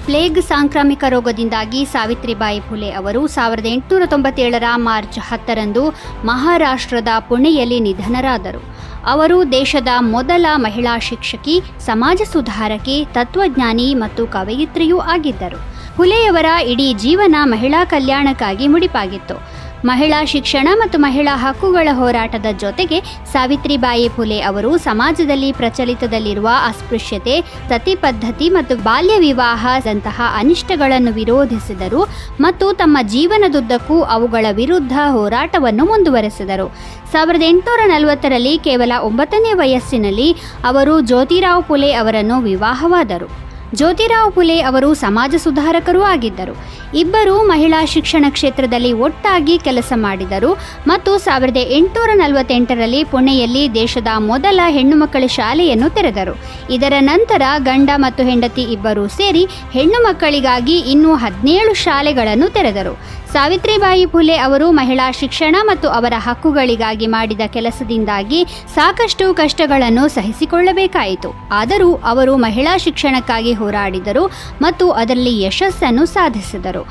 Plague ಸಾಂಕ್ರಾಮಿಕ ರೋಗದಿಂದಾಗಿ ಸಾವಿತ್ರಿಬಾಯಿ ಫುಲೆ ಅವರು 1897 March 10ರಂದು ಮಹಾರಾಷ್ಟ್ರದ ಪುಣೆಯಲ್ಲಿ ನಿಧನರಾದರು. ಅವರು ದೇಶದ ಮೊದಲ ಮಹಿಳಾ ಶಿಕ್ಷಕಿ, ಸಮಾಜ ಸುಧಾರಕಿ, ತತ್ವಜ್ಞಾನಿ ಮತ್ತು ಕವಯಿತ್ರಿಯೂ ಆಗಿದ್ದರು. ಫುಲೆಯವರ ಇಡೀ ಜೀವನ ಮಹಿಳಾ ಕಲ್ಯಾಣಕ್ಕಾಗಿ ಮುಡಿಪಾಗಿತ್ತು. ಮಹಿಳಾ ಶಿಕ್ಷಣ ಮತ್ತು ಮಹಿಳಾ ಹಕ್ಕುಗಳ ಹೋರಾಟದ ಜೊತೆಗೆ ಸಾವಿತ್ರಿಬಾಯಿ ಫುಲೆ ಅವರು ಸಮಾಜದಲ್ಲಿ ಪ್ರಚಲಿತದಲ್ಲಿರುವ ಅಸ್ಪೃಶ್ಯತೆ, ಸತಿ ಪದ್ಧತಿ ಮತ್ತು ಬಾಲ್ಯ ವಿವಾಹದಂತಹ ಅನಿಷ್ಟಗಳನ್ನು ವಿರೋಧಿಸಿದರು ಮತ್ತು ತಮ್ಮ ಜೀವನದುದ್ದಕ್ಕೂ ಅವುಗಳ ವಿರುದ್ಧ ಹೋರಾಟವನ್ನು ಮುಂದುವರೆಸಿದರು. 1840ರಲ್ಲಿ ಕೇವಲ 9ನೇ ವಯಸ್ಸಿನಲ್ಲಿ ಅವರು ಜ್ಯೋತಿರಾವ್ ಫುಲೆ ಅವರನ್ನು ವಿವಾಹವಾದರು. ಜ್ಯೋತಿರಾವ್ ಫುಲೆ ಅವರು ಸಮಾಜ ಸುಧಾರಕರೂ ಆಗಿದ್ದರು. ಇಬ್ಬರೂ ಮಹಿಳಾ ಶಿಕ್ಷಣ ಕ್ಷೇತ್ರದಲ್ಲಿ ಒಟ್ಟಾಗಿ ಕೆಲಸ ಮಾಡಿದರು ಮತ್ತು 1848ರಲ್ಲಿ ಪುಣೆಯಲ್ಲಿ ದೇಶದ ಮೊದಲ ಹೆಣ್ಣು ಮಕ್ಕಳ ಶಾಲೆಯನ್ನು ತೆರೆದರು. ಇದರ ನಂತರ ಗಂಡ ಮತ್ತು ಹೆಂಡತಿ ಇಬ್ಬರೂ ಸೇರಿ ಹೆಣ್ಣು ಮಕ್ಕಳಿಗಾಗಿ ಇನ್ನೂ 17 ಶಾಲೆಗಳನ್ನು ತೆರೆದರು. ಸಾವಿತ್ರಿಬಾಯಿ ಫುಲೆ ಅವರು ಮಹಿಳಾ ಶಿಕ್ಷಣ ಮತ್ತು ಅವರ ಹಕ್ಕುಗಳಿಗಾಗಿ ಮಾಡಿದ ಕೆಲಸದಿಂದಾಗಿ ಸಾಕಷ್ಟು ಕಷ್ಟಗಳನ್ನು ಸಹಿಸಿಕೊಳ್ಳಬೇಕಾಯಿತು. ಆದರೂ ಅವರು ಮಹಿಳಾ ಶಿಕ್ಷಣಕ್ಕಾಗಿ ಹೋರಾಡಿದರು ಮತ್ತು ಅದರಲ್ಲಿ ಯಶಸ್ಸನ್ನು ಸಾಧಿಸಿದರು.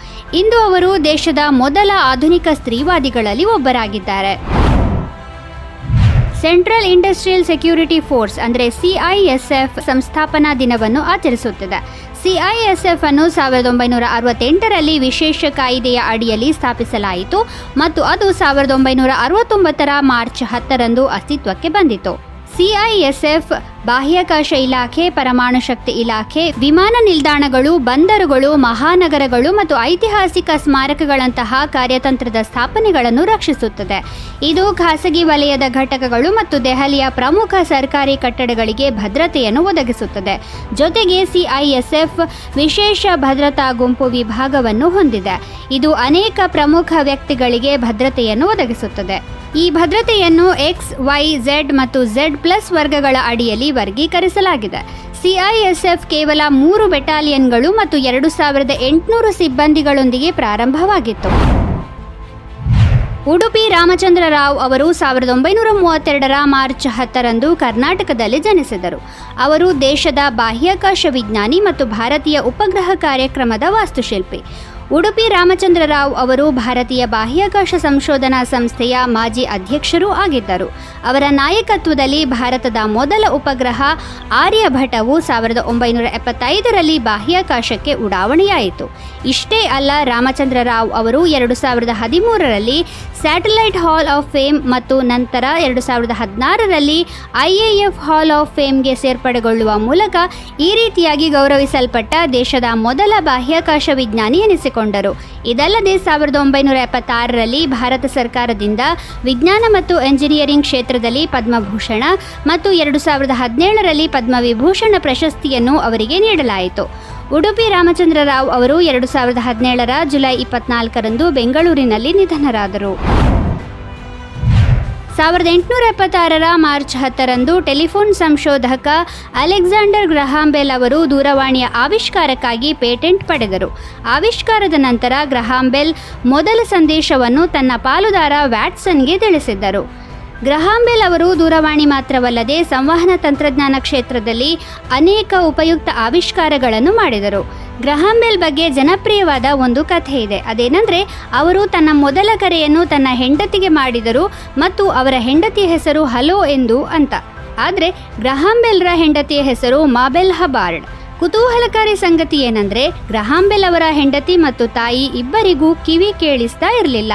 ಇಂದು ಅವರು ದೇಶದ ಮೊದಲ ಆಧುನಿಕ ಸ್ತ್ರೀವಾದಿಗಳಲ್ಲಿ ಒಬ್ಬರಾಗಿದ್ದಾರೆ. ಸೆಂಟ್ರಲ್ ಇಂಡಸ್ಟ್ರಿಯಲ್ ಸೆಕ್ಯೂರಿಟಿ ಫೋರ್ಸ್ ಅಂದರೆ CISF ಸಂಸ್ಥಾಪನಾ ದಿನವನ್ನು ಆಚರಿಸುತ್ತದೆ. CISF ಅನ್ನು 1968ರಲ್ಲಿ ವಿಶೇಷ ಕಾಯಿದೆಯ ಅಡಿಯಲ್ಲಿ ಸ್ಥಾಪಿಸಲಾಯಿತು ಮತ್ತು ಅದು 1969ರ ಮಾರ್ಚ್ 10ರಂದು ಅಸ್ತಿತ್ವಕ್ಕೆ ಬಂದಿತು. CISF ಬಾಹ್ಯಾಕಾಶ ಇಲಾಖೆ, ಪರಮಾಣು ಶಕ್ತಿ ಇಲಾಖೆ, ವಿಮಾನ ನಿಲ್ದಾಣಗಳು, ಬಂದರುಗಳು, ಮಹಾನಗರಗಳು ಮತ್ತು ಐತಿಹಾಸಿಕ ಸ್ಮಾರಕಗಳಂತಹ ಕಾರ್ಯತಂತ್ರದ ಸ್ಥಾಪನೆಗಳನ್ನು ರಕ್ಷಿಸುತ್ತದೆ. ಇದು ಖಾಸಗಿ ವಲಯದ ಘಟಕಗಳು ಮತ್ತು ದೆಹಲಿಯ ಪ್ರಮುಖ ಸರ್ಕಾರಿ ಕಟ್ಟಡಗಳಿಗೆ ಭದ್ರತೆಯನ್ನು ಒದಗಿಸುತ್ತದೆ. ಜೊತೆಗೆ CISF ವಿಶೇಷ ಭದ್ರತಾ ಗುಂಪು ವಿಭಾಗವನ್ನು ಹೊಂದಿದೆ. ಇದು ಅನೇಕ ಪ್ರಮುಖ ವ್ಯಕ್ತಿಗಳಿಗೆ ಭದ್ರತೆಯನ್ನು ಒದಗಿಸುತ್ತದೆ. ಈ ಭದ್ರತೆಯನ್ನು X, Y, Z ಮತ್ತು Z+ ವರ್ಗಗಳ ಅಡಿಯಲ್ಲಿ ವರ್ಗೀಕರಿಸಲಾಗಿದೆ. CISF ಕೇವಲ 3 ಬೆಟಾಲಿಯನ್ಗಳು ಮತ್ತು 2800 ಸಿಬ್ಬಂದಿಗಳೊಂದಿಗೆ ಪ್ರಾರಂಭವಾಗಿತ್ತು. ಉಡುಪಿ ರಾಮಚಂದ್ರ ರಾವ್ ಅವರು 1932ರ ಮಾರ್ಚ್ 10ರಂದು ಕರ್ನಾಟಕದಲ್ಲಿ ಜನಿಸಿದರು. ಅವರು ದೇಶದ ಬಾಹ್ಯಾಕಾಶ ವಿಜ್ಞಾನಿ ಮತ್ತು ಭಾರತೀಯ ಉಪಗ್ರಹ ಕಾರ್ಯಕ್ರಮದ ವಾಸ್ತುಶಿಲ್ಪಿ. ಉಡುಪಿ ರಾಮಚಂದ್ರ ರಾವ್ ಅವರು ಭಾರತೀಯ ಬಾಹ್ಯಾಕಾಶ ಸಂಶೋಧನಾ ಸಂಸ್ಥೆಯ ಮಾಜಿ ಅಧ್ಯಕ್ಷರೂ ಆಗಿದ್ದರು. ಅವರ ನಾಯಕತ್ವದಲ್ಲಿ ಭಾರತದ ಮೊದಲ ಉಪಗ್ರಹ ಆರ್ಯಭಟವು 1975ರಲ್ಲಿ ಬಾಹ್ಯಾಕಾಶಕ್ಕೆ ಉಡಾವಣೆಯಾಯಿತು. ಇಷ್ಟೇ ಅಲ್ಲ, ರಾಮಚಂದ್ರ ರಾವ್ ಅವರು 2013ರಲ್ಲಿ ಸ್ಯಾಟಲೈಟ್ ಹಾಲ್ ಆಫ್ ಫೇಮ್ ಮತ್ತು ನಂತರ 2016ರಲ್ಲಿ IAF ಹಾಲ್ ಆಫ್ ಫೇಮ್ಗೆ ಸೇರ್ಪಡೆಗೊಳ್ಳುವ ಮೂಲಕ ಈ ರೀತಿಯಾಗಿ ಗೌರವಿಸಲ್ಪಟ್ಟ ದೇಶದ ಮೊದಲ ಬಾಹ್ಯಾಕಾಶ ವಿಜ್ಞಾನಿ ಎನಿಸಿಕೊಂಡರು. ಇದಲ್ಲದೆ 1976ರಲ್ಲಿ ಭಾರತ ಸರ್ಕಾರದಿಂದ ವಿಜ್ಞಾನ ಮತ್ತು ಎಂಜಿನಿಯರಿಂಗ್ ಕ್ಷೇತ್ರದಲ್ಲಿ ಪದ್ಮಭೂಷಣ ಮತ್ತು 2017ರಲ್ಲಿ ಪದ್ಮವಿಭೂಷಣ ಪ್ರಶಸ್ತಿಯನ್ನು ಅವರಿಗೆ ನೀಡಲಾಯಿತು. ಉಡುಪಿ ರಾಮಚಂದ್ರ ರಾವ್ ಅವರು 2017ರ ಜುಲೈ 24ರಂದು ಬೆಂಗಳೂರಿನಲ್ಲಿ ನಿಧನರಾದರು. 1876ರ ಮಾರ್ಚ್ 10ರಂದು ಟೆಲಿಫೋನ್ ಸಂಶೋಧಕ ಅಲೆಕ್ಸಾಂಡರ್ ಗ್ರಹಾಂ ಬೆಲ್ ಅವರು ದೂರವಾಣಿಯ ಆವಿಷ್ಕಾರಕ್ಕಾಗಿ ಪೇಟೆಂಟ್ ಪಡೆದರು. ಆವಿಷ್ಕಾರದ ನಂತರ ಗ್ರಹಾಂ ಬೆಲ್ ಮೊದಲ ಸಂದೇಶವನ್ನು ತನ್ನ ಪಾಲುದಾರ ವ್ಯಾಟ್ಸನ್ಗೆ ತಿಳಿಸಿದ್ದರು. ಗ್ರಹಾಂ ಬೆಲ್ ಅವರು ದೂರವಾಣಿ ಮಾತ್ರವಲ್ಲದೆ ಸಂವಹನ ತಂತ್ರಜ್ಞಾನ ಕ್ಷೇತ್ರದಲ್ಲಿ ಅನೇಕ ಉಪಯುಕ್ತ ಆವಿಷ್ಕಾರಗಳನ್ನು ಮಾಡಿದರು. ಗ್ರಹಾಂ ಬೆಲ್ ಬಗ್ಗೆ ಜನಪ್ರಿಯವಾದ ಒಂದು ಕಥೆ ಇದೆ. ಅದೇನೆಂದರೆ, ಅವರು ತನ್ನ ಮೊದಲ ಕರೆಯನ್ನು ತನ್ನ ಹೆಂಡತಿಗೆ ಮಾಡಿದರು ಮತ್ತು ಅವರ ಹೆಂಡತಿಯ ಹೆಸರು ಹಲೋ ಎಂದು ಅಂತ. ಆದರೆ ಗ್ರಹಾಂ ಬೆಲ್ರ ಹೆಂಡತಿಯ ಹೆಸರು ಮಾಬೆಲ್ ಹಬಾರ್ಡ್. ಕುತೂಹಲಕಾರಿ ಸಂಗತಿ ಏನಂದರೆ, ಗ್ರಹಾಂ ಬೆಲ್ ಅವರ ಹೆಂಡತಿ ಮತ್ತು ತಾಯಿ ಇಬ್ಬರಿಗೂ ಕಿವಿ ಕೇಳಿಸ್ತಾ ಇರಲಿಲ್ಲ.